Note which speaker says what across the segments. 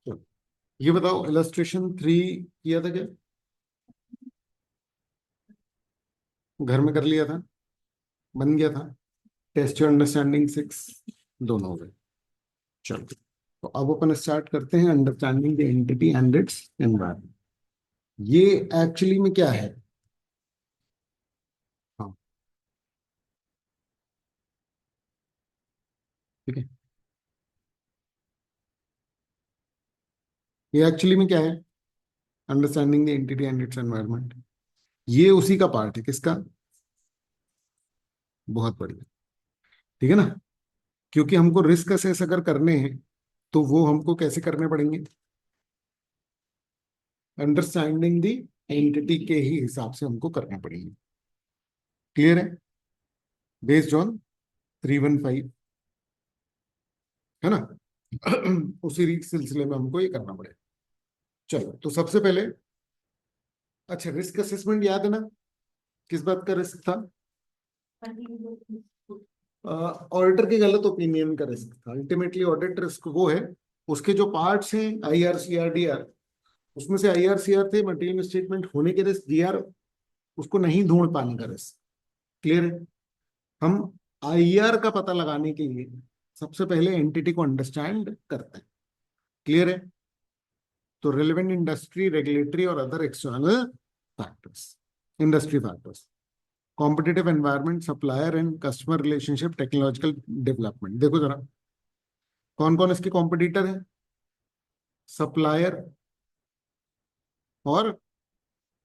Speaker 1: तो ये बताओ, इलस्ट्रेशन 3 किया था क्या? घर में कर लिया था? बन गया था? टेस्ट योर अंडरस्टैंडिंग 6 दोनों हो गए। चलो, तो अब अपन स्टार्ट करते हैं understanding the entity and its environment. ये एक्चुअली में क्या है? हाँ, ठीक है। ये एक्चुअली में क्या है? Understanding the entity and its environment. ये उसी का पार्ट है। किसका? बहुत बढ़िया। ठीक है ना? क्योंकि हमको रिस्क असेस अगर करने हैं तो वो हमको कैसे करने पड़ेंगे? अंडरस्टैंडिंग द एंटिटी के ही हिसाब से हमको करना पड़ेंगे। क्लियर है? बेस्ड ऑन 315, है ना? उसी रीत सिलसिले में हमको ये करना पड़ेगा। चलो, तो सबसे पहले, अच्छा, रिस्क असेसमेंट याद है ना? किस बात का रिस्क था? ऑडिटर के गलत ओपिनियन का रिस्क था। अल्टीमेटली ऑडिट रिस्क वो है, उसके जो पार्ट्स हैं, आईआर, सीआर, डीआर, उसमें से आईआर सीआर थे मटेरियल स्टेटमेंट होने के रिस्क, डीआर उसको नहीं ढूंढ पाने का रिस्क। क्लियर है? हम आईआर का पता लगाने के लिए सबसे पहले एंटिटी को अंडरस्टैंड करते हैं। क्लियर है? तो रिलेवेंट इंडस्ट्री, रेगुलेटरी और other external factors, industry factors, competitive environment, supplier and customer relationship, technological development. देखो जरा, कौन कौन इसके कॉम्पिटिटर है? सप्लायर और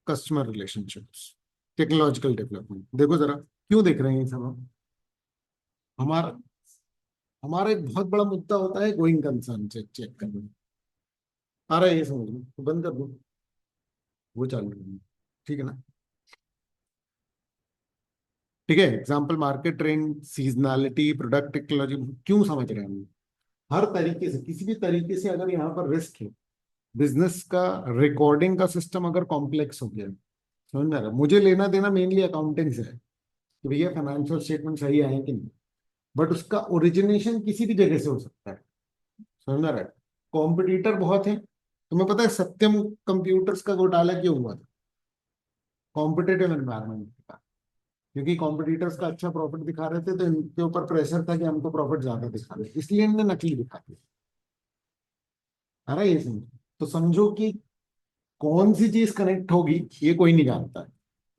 Speaker 1: कस्टमर रिलेशनशिप्स, टेक्नोलॉजिकल डेवलपमेंट। देखो जरा, क्यों देख रहे हैं ये सब हम? हमारा हमारा एक बहुत बड़ा मुद्दा होता है गोइंग कंसर्न चेक चेक करना। आ रहा है ये समझ में? तो बंद कर दो, वो चालू करना। ठीक है ना? ठीक है। Example, market trend, seasonality, product technology. क्यों समझ रहे हैं हम? हर तरीके से, किसी भी तरीके से अगर यहाँ पर रिस्क है, बिजनेस का रिकॉर्डिंग का सिस्टम अगर कॉम्प्लेक्स हो गया, समझ में आ रहा है? मुझे लेना देना मेनली अकाउंटिंग से है कि भैया फाइनेंशियल स्टेटमेंट सही आए कि नहीं, बट उसका ओरिजिनेशन किसी भी जगह से हो सकता है। समझ में आ रहा है? कॉम्पिटिटर बहुत है। तुम्हें पता है सत्यम कंप्यूटर्स का घोटाला क्यों हुआ था? कॉम्पिटिटिव एनवायरनमेंट का। क्योंकि कॉम्पिटिटर्स का अच्छा प्रॉफिट दिखा रहे थे, तो इनके ऊपर प्रेशर था कि हमको प्रॉफिट ज्यादा दिखा रहे, इसलिए इनने नकली दिखा दिया। है ना? ये समझो। तो समझो कि कौन सी चीज कनेक्ट होगी ये कोई नहीं जानता है,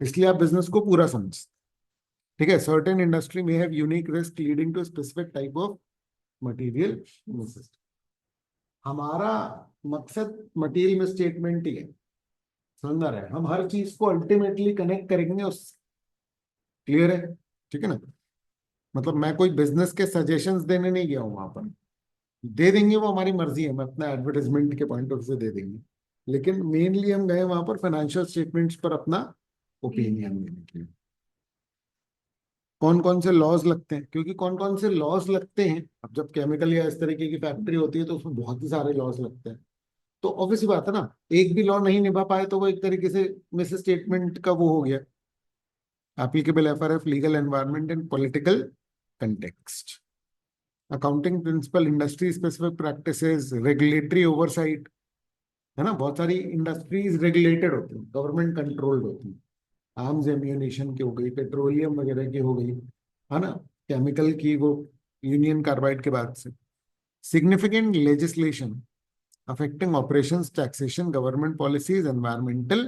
Speaker 1: इसलिए आप बिजनेस को पूरा समझ। ठीक है? सर्टेन इंडस्ट्री में have unique risk leading to specific type of material misstate. हमारा मकसद मटेरियल में स्टेटमेंट ही है। समझ आ रहा है? हम हर चीज को अल्टीमेटली कनेक्ट करेंगे उस। क्लियर है? ठीक है ना? मतलब मैं कोई बिजनेस के सजेशंस देने नहीं गया हूं वहां पर। दे देंगे वो हमारी मर्जी है, मैं अपना एडवर्टाइजमेंट के पॉइंट ऑफ व्यू से दे देंगे, लेकिन मेनली हम गए वहां पर फाइनेंशियल स्टेटमेंट्स पर अपना ओपिनियन देने के लिए। कौन कौन से लॉज लगते हैं? क्योंकि कौन कौन से लॉज लगते हैं, अब जब केमिकल या इस तरीके की फैक्ट्री होती है तो उसमें बहुत ही सारे लॉज लगते हैं। तो ऑब्वियसली बात है ना, एक भी लॉ नहीं निभा पाए तो वो एक तरीके से मिस स्टेटमेंट का वो हो गया। Applicable FRF, legal environment and political context, accounting principle, industry specific practices, regulatory oversight. है ना? बहुत सारी इंडस्ट्रीज रेगुलेटेड होती हैं, गवर्नमेंट कंट्रोल्ड होती हैं। आर्म्स एम्यूनेशन की हो गई, पेट्रोलियम वगैरह की हो गई, है ना? केमिकल की वो यूनियन कार्बाइड के बाद से। Significant legislation affecting operations, taxation, government policies, environmental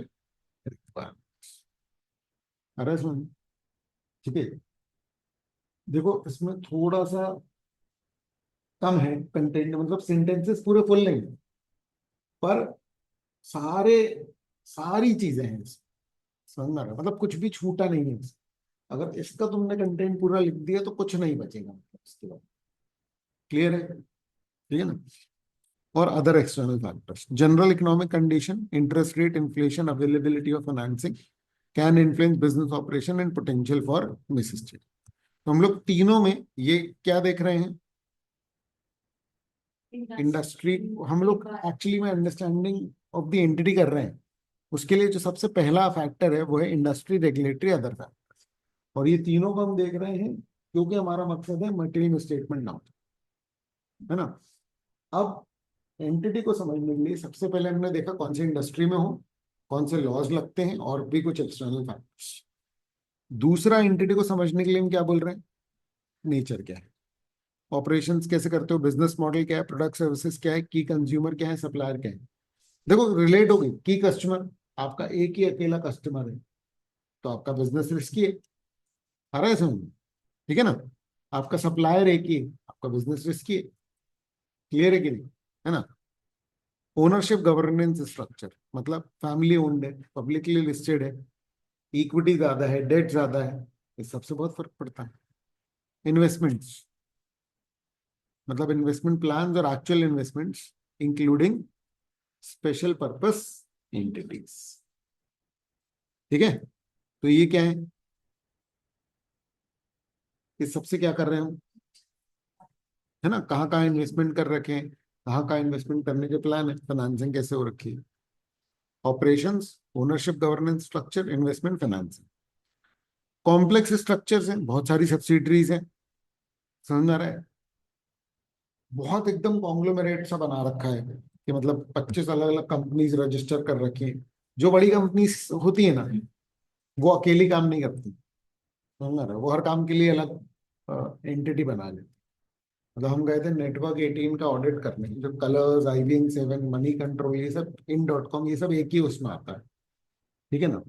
Speaker 1: requirements. अरे सुन, ठीक है? देखो, इसमें थोड़ा सा कम है कंटेंट, मतलब सेंटेंसेस पूरे फुल नहीं है, पर सारे सारी चीजें हैं इसमें। समझ में आ रहा है? मतलब कुछ भी छूटा नहीं है इसमें। अगर इसका तुमने कंटेंट पूरा लिख दिया तो कुछ नहीं बचेगा मतलब इसके बाद। क्लियर है? ठीक है ना? और other external factors, general economic condition, interest rate, inflation, availability of financing can influence business operation and potential for misstate. तो हम लोग तीनों में ये क्या देख रहे हैं? इंडस्ट्री। हम लोग एक्चुअली में अंडरस्टैंडिंग ऑफ द एंटिटी कर रहे हैं। उसके लिए जो सबसे पहला फैक्टर है वो है इंडस्ट्री, रेगुलेटरी, अदर फैक्टर्स। और ये तीनों को हम देख रहे हैं क्योंकि हमारा मकसद है मटेरियल स्टेटमेंट ना हो। है ना? अब एंटिटी को समझने के लिए सबसे पहले हमने देखा कौन सी इंडस्ट्री में हो, कौन से लॉज लगते हैं, और भी कुछ एक्सटर्नल फैक्टर्स। दूसरा, एंटिटी को समझने के लिए हम क्या बोल रहे हैं, नेचर क्या है, ऑपरेशंस कैसे करते हो, बिजनेस मॉडल क्या है, प्रोडक्ट सर्विसेज क्या है, की कंज्यूमर क्या है, सप्लायर क्या है। देखो रिलेट हो गई, की कस्टमर, आपका एक ही अकेला कस्टमर है तो आपका बिजनेस रिस्की है, आ रहा है समझ में? ठीक है ना। आपका सप्लायर एक ही है, आपका बिजनेस रिस्की है। क्लियर है कि नहीं, है ना। ओनरशिप गवर्नेंस स्ट्रक्चर, मतलब फैमिली ओन्ड है, पब्लिकली लिस्टेड है, इक्विटी ज्यादा है, डेट ज्यादा है, इस सबसे बहुत फर्क पड़ता है। इन्वेस्टमेंट्स, मतलब इन्वेस्टमेंट प्लान्स और actual investments, including special purpose entities. ठीक है, तो ये क्या है, इस सबसे क्या कर रहे हैं हम, है ना, कहाँ कहाँ इन्वेस्टमेंट कर रखे हैं, कहाँ कहाँ इन्वेस्टमेंट करने के प्लान है, फाइनेंसिंग कैसे हो रखी है, operations, ownership governance structure, investment, financing. Complex structures हैं, बहुत सारी सब्सिडरीज हैं, समझ में आ रहा है। बहुत एकदम कॉन्ग्लोमेरेट सा बना रखा है कि मतलब 25 अलग अलग कंपनीज रजिस्टर कर रखी हैं। जो बड़ी कंपनीज होती है ना, वो अकेली काम नहीं करती, समझ में आ रहा है, वो हर काम के लिए अलग एंटिटी बना लेती। मतलब हम गए थे नेटवर्क 18 का ऑडिट करने, जो कलर्स, IBM7, मनी कंट्रोल, ये सब, इन.com, ये सब एक ही उसमें आता है। ठीक है ना।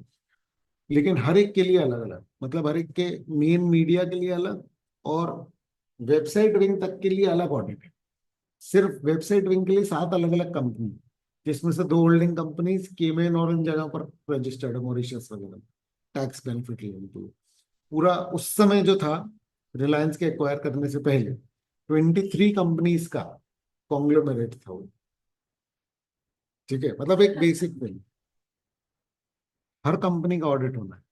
Speaker 1: लेकिन हर एक के लिए अलग अलग, मतलब हर एक के मेन मीडिया के लिए अलग, और वेबसाइट विंग तक के लिए अलग ऑडिट है। सिर्फ वेबसाइट विंग के लिए 7 अलग अलग कंपनी, जिसमें से 2 होल्डिंग कंपनीज केमेन और इन जगह पर रजिस्टर्ड है, मॉरिशस वगैरह, टैक्स बेनिफिट लेने के लिए। पूरा उस समय जो था, रिलायंस के एक्वायर करने से पहले, 23 कंपनीज का कॉन्ग्लोमेरेट था वो। ठीक है, मतलब एक बेसिक थिंग, हर कंपनी का ऑडिट होना है।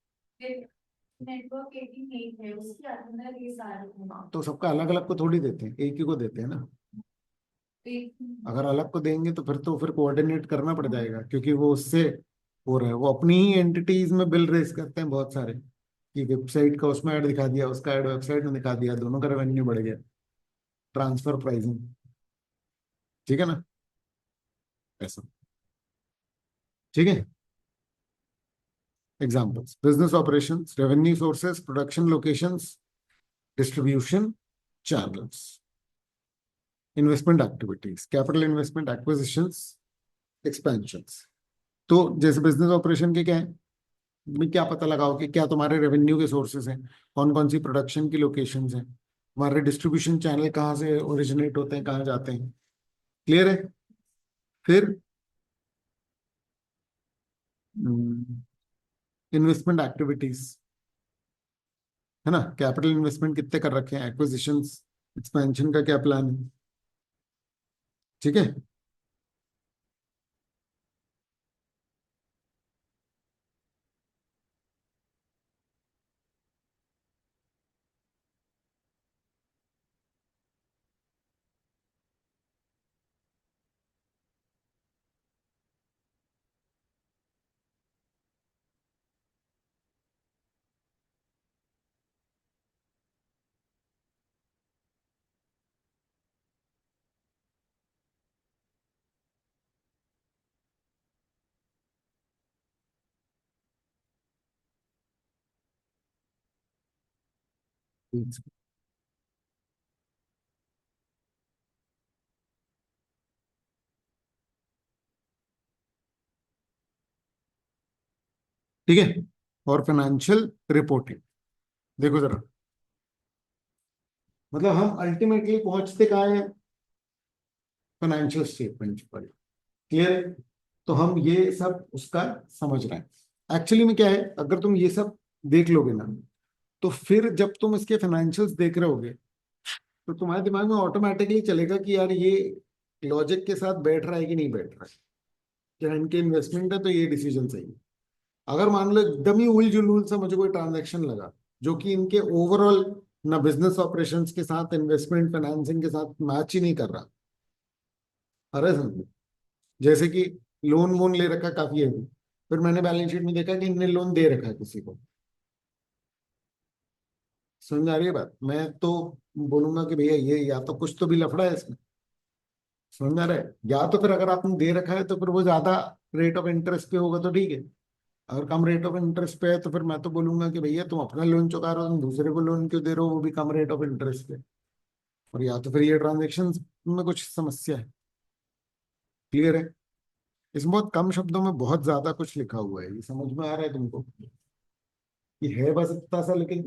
Speaker 1: नेटवर्क 18 है, उसके अंदर ये सारे हैं। तो सबका अलग अलग को थोड़ी देते हैं, एक ही को देते हैं ना। अगर अलग को देंगे तो फिर कोऑर्डिनेट करना पड़ जाएगा, क्योंकि वो उससे हो रहा है, वो अपनी ही एंटिटीज में बिल रेस करते हैं बहुत सारे, कि वेबसाइट का उसमें ऐड दिखा दिया, उसका ऐड वेबसाइट में दिखा दिया, दोनों का रेवेन्यू बढ़ गया, ट्रांसफर प्राइसिंग। ठीक है ना, ऐसा। ठीक है, examples, business operations, revenue sources, production locations, distribution channels, investment activities, capital investment, acquisitions, expansions. तो जैसे बिजनेस ऑपरेशन के क्या है, में क्या पता लगाओ कि क्या तुम्हारे रेवेन्यू के सोर्सेज हैं, कौन कौन सी प्रोडक्शन की लोकेशंस हैं, हमारे डिस्ट्रीब्यूशन चैनल कहाँ से ओरिजिनेट होते हैं, कहाँ जाते हैं। क्लियर है। फिर इन्वेस्टमेंट एक्टिविटीज, है ना, कैपिटल इन्वेस्टमेंट कितने कर रखे हैं, एक्विजिशंस, एक्सपेंशन का क्या प्लान है। ठीक है। ठीक है, और फाइनेंशियल रिपोर्टिंग, देखो जरा, मतलब हम अल्टीमेटली पहुंचते कहाँ हैं, फाइनेंशियल स्टेटमेंट पर। क्लियर है। तो हम ये सब उसका समझ रहे हैं। एक्चुअली में क्या है, अगर तुम ये सब देख लोगे ना, तो फिर जब तुम इसके फाइनेंशियल्स देख रहे होगे, तो तुम्हारे दिमाग में ऑटोमेटिकली चलेगा कि यार ये लॉजिक के साथ बैठ रहा है कि नहीं बैठ रहा है, क्या इनके इन्वेस्टमेंट है तो ये डिसीजन सही है। अगर मान लो एकदम ही उल जुलूल सा मुझे कोई ट्रांजैक्शन लगा, जो कि इनके ओवरऑल ना बिजनेस ऑपरेशंस के साथ, इन्वेस्टमेंट फाइनेंसिंग के साथ मैच ही नहीं कर रहा, अरे समझो, जैसे कि लोन वोन ले रखा काफी है, फिर मैंने बैलेंस शीट में देखा कि इनने लोन दे रखा है किसी को, समझ आ रही है बात, मैं तो बोलूंगा कि भैया ये या तो कुछ तो भी लफड़ा है इसमें। समझ में आ रहा है? या तो फिर अगर आपने दे रखा है तो फिर वो ज्यादा रेट ऑफ इंटरेस्ट पे होगा तो ठीक है। अगर कम रेट ऑफ इंटरेस्ट पे है तो फिर मैं तो बोलूंगा कि भैया तुम अपना लोन चुका रहे हो, तुम दूसरे को लोन क्यों दे रहे हो, वो भी कम रेट ऑफ इंटरेस्ट पे। और या तो फिर ये ट्रांजेक्शन में कुछ समस्या है। क्लियर है? इसमें बहुत कम शब्दों में बहुत ज्यादा कुछ लिखा हुआ है, ये समझ में आ रहा है तुमको? ये है बस इतना सा, लेकिन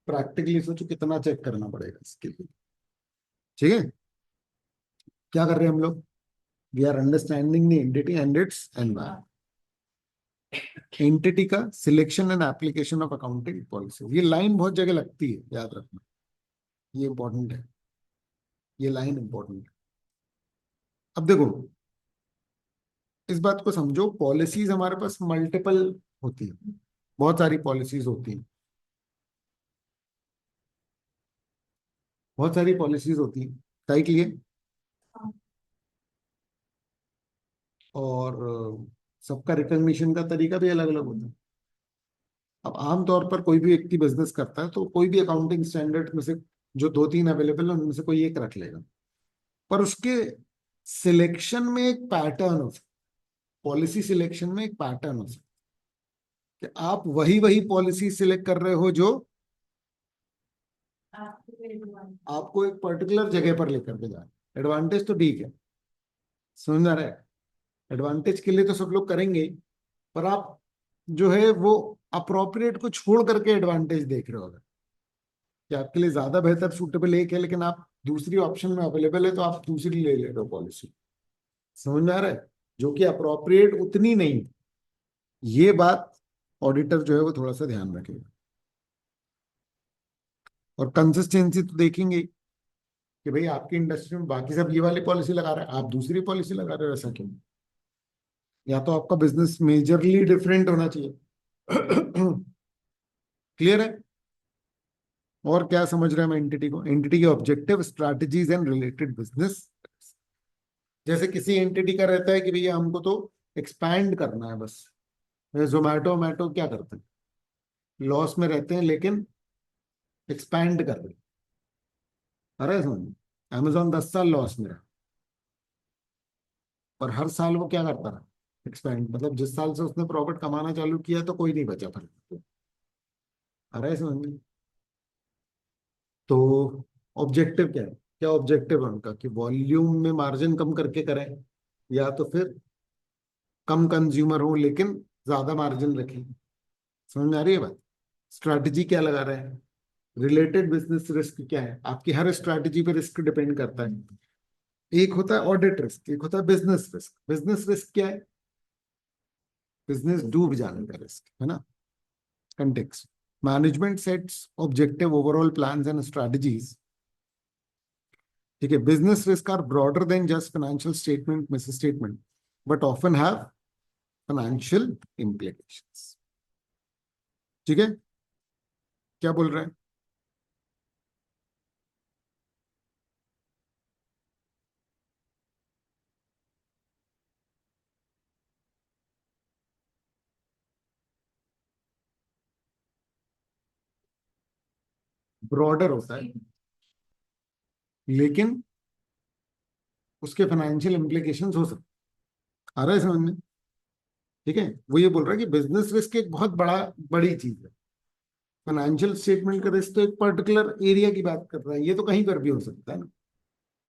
Speaker 1: प्रैक्टिकली सोचो कितना चेक करना पड़ेगा इसके लिए। ठीक है? क्या कर रहे हैं हम लोग? We are understanding the entity and its environment. Entity का selection and application of accounting policy, ये लाइन बहुत जगह लगती है, याद रखना। ये इंपॉर्टेंट है, ये लाइन इंपॉर्टेंट है। अब देखो, इस बात को समझो, पॉलिसीज हमारे पास मल्टीपल होती है, बहुत सारी पॉलिसीज होती हैं, बहुत सारी पॉलिसीज होती हैं तय के लिए। और सबका रिकग्निशन का तरीका भी अलग अलग होता है। अब आमतौर पर कोई भी व्यक्ति बिजनेस करता है तो कोई भी अकाउंटिंग स्टैंडर्ड में से जो दो तीन अवेलेबल है उनमें से कोई एक रख लेगा। पर उसके सिलेक्शन में एक पैटर्न हो सकता, पॉलिसी सिलेक्शन में एक पैटर्न हो सकता कि आप वही वही पॉलिसी सिलेक्ट कर रहे हो जो आपको एक पर्टिकुलर जगह पर लेकर के जाए। एडवांटेज तो ठीक है, समझ आ रहा है? एडवांटेज के लिए तो सब लोग करेंगे, पर आप जो है वो अप्रोप्रिएट को छोड़ करके एडवांटेज देख रहे हो। अगर कि आपके लिए ज्यादा बेहतर सूटेबल एक है, लेकिन आप दूसरी ऑप्शन में अवेलेबल है तो आप दूसरी ले ले रहे हो पॉलिसी। समझ में आ रहा है? जो कि अप्रोप्रिएट उतनी नहीं। ये बात ऑडिटर जो है वो थोड़ा सा ध्यान रखेगा। और कंसिस्टेंसी तो देखेंगे कि भाई आपकी इंडस्ट्री में बाकी सब ये वाली पॉलिसी लगा रहे हैं, आप दूसरी पॉलिसी लगा रहे हो, ऐसा क्यों? या तो आपका बिजनेस मेजरली डिफरेंट होना चाहिए। क्लियर है? और क्या समझ रहे हैं हम एंटिटी को? एंटिटी के objective, strategies and related business. जैसे किसी एंटिटी का रहता है कि भैया हमको तो एक्सपैंड करना है बस। जोमेटो मैटो क्या करते हैं? लॉस में रहते हैं लेकिन एक्सपैंड कर रहे हैं। अरे समझ, अमेजोन 10 साल लॉस में रहा, पर हर साल वो क्या करता रहा? एक्सपैंड। मतलब जिस साल से उसने प्रॉफिट कमाना चालू किया तो कोई नहीं बचा फिर। अरे समझ, तो ऑब्जेक्टिव क्या है? क्या ऑब्जेक्टिव है उनका? कि वॉल्यूम में मार्जिन कम करके करें, या तो फिर कम कंज्यूमर हो लेकिन ज्यादा मार्जिन रखें। समझ में आ रही है बात? स्ट्रैटेजी क्या लगा रहे हैं? रिलेटेड बिजनेस रिस्क क्या है? आपकी हर स्ट्रैटेजी पे रिस्क डिपेंड करता है। एक होता है ऑडिट रिस्क, एक होता है बिजनेस रिस्क। बिजनेस रिस्क क्या है? बिजनेस डूब जाने का रिस्क है ना। Context, management sets objective, overall plans and strategies. ठीक है? Business risk are broader than just financial statement, miss statement, but often have financial implications। ठीक है? क्या बोल रहे हैं? ब्रॉडर होता है लेकिन उसके फाइनेंशियल इम्प्लीकेशंस हो सकते हैं। आ रहा है समझ में? ठीक है? वो ये बोल रहा है कि बिजनेस रिस्क एक बहुत बड़ी चीज है। फाइनेंशियल स्टेटमेंट का रिस्क तो एक पर्टिकुलर एरिया की बात कर रहा है, ये तो कहीं पर भी हो सकता है ना।